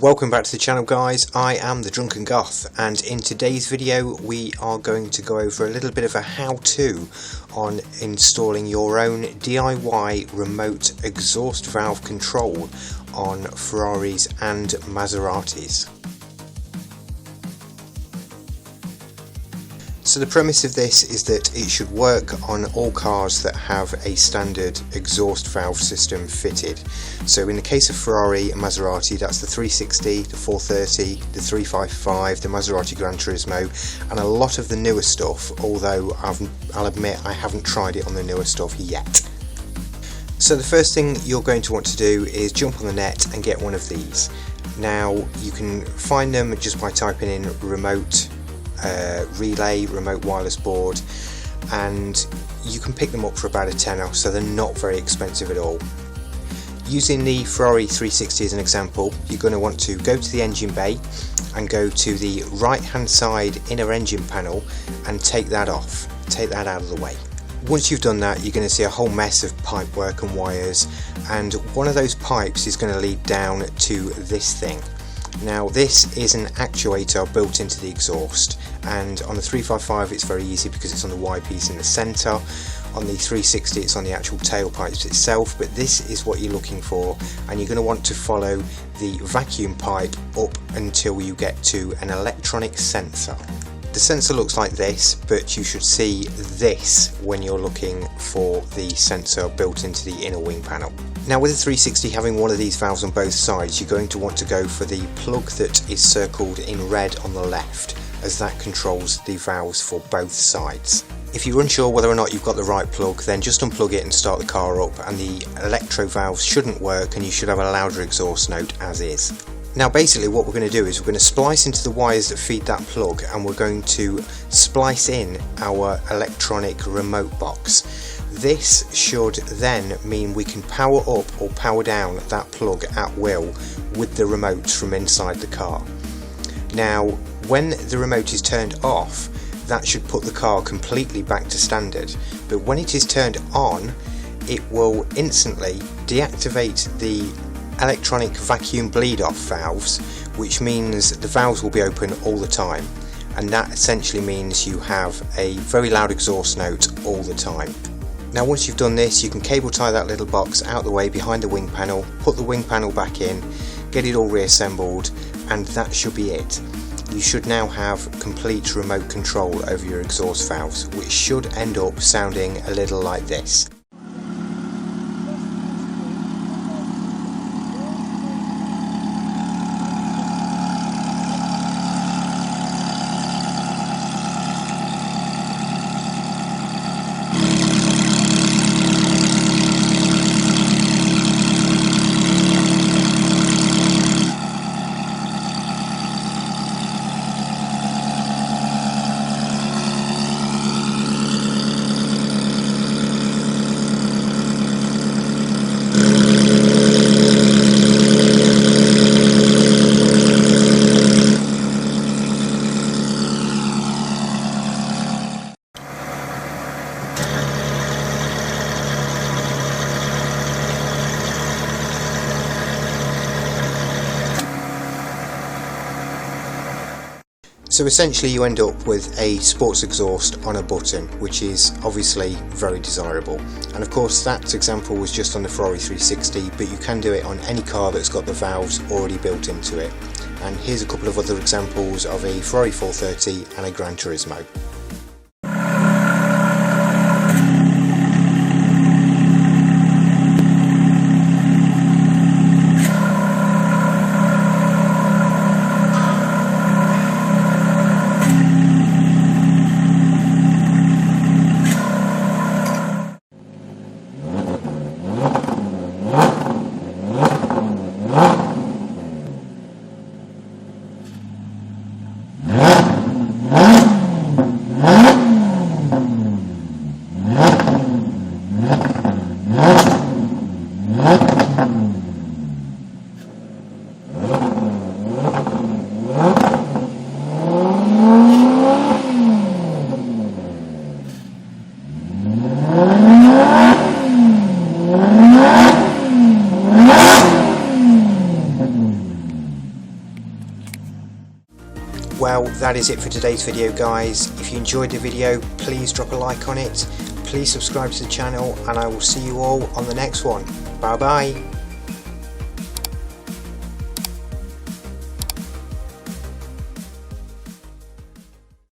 Welcome back to the channel, guys. I am the Drunken Goth, and in today's video we are going to go over a little bit of a how-to on installing your own DIY remote exhaust valve control on Ferraris and Maseratis. So the premise of this is that it should work on all cars that have a standard exhaust valve system fitted. So in the case of Ferrari and Maserati, that's the 360, the 430, the 355, the Maserati Gran Turismo, and a lot of the newer stuff, although I'll admit I haven't tried it on the newer stuff yet. So the first thing you're going to want to do is jump on the net and get one of these. Now you can find them just by typing in remote relay, remote wireless board, and you can pick them up for about a tenner, so they're not very expensive at all. Using the Ferrari 360 as an example, you're going to want to go to the engine bay and go to the right hand side inner engine panel and take that off, take that out of the way. Once you've done that, you're going to see a whole mess of pipe work and wires, and one of those pipes is going to lead down to this thing. Now this is an actuator built into the exhaust, and on the 355 it's very easy because it's on the Y piece in the centre. On the 360 it's on the actual tailpipes itself, but this is what you're looking for, and you're going to want to follow the vacuum pipe up until you get to an electronic sensor. The sensor looks like this, but you should see this when you're looking for the sensor built into the inner wing panel. Now with the 360 having one of these valves on both sides, you're going to want to go for the plug that is circled in red on the left, as that controls the valves for both sides. If you're unsure whether or not you've got the right plug, then just unplug it and start the car up, and the electro valves shouldn't work and you should have a louder exhaust note as is. Now basically what we're going to do is we're going to splice into the wires that feed that plug, and we're going to splice in our electronic remote box. This should then mean we can power up or power down that plug at will with the remote from inside the car. Now when the remote is turned off, that should put the car completely back to standard, but when it is turned on, it will instantly deactivate the electronic vacuum bleed off valves, which means the valves will be open all the time, and that essentially means you have a very loud exhaust note all the time. Now once you've done this, you can cable tie that little box out the way behind the wing panel, put the wing panel back in, get it all reassembled, and that should be it. You should now have complete remote control over your exhaust valves, which should end up sounding a little like this. So essentially you end up with a sports exhaust on a button, which is obviously very desirable. And of course that example was just on the Ferrari 360, but you can do it on any car that's got the valves already built into it. And here's a couple of other examples of a Ferrari 430 and a Gran Turismo. Well, that is it for today's video, guys. If you enjoyed the video, please drop a like on it, please subscribe to the channel, and I will see you all on the next one. Bye bye.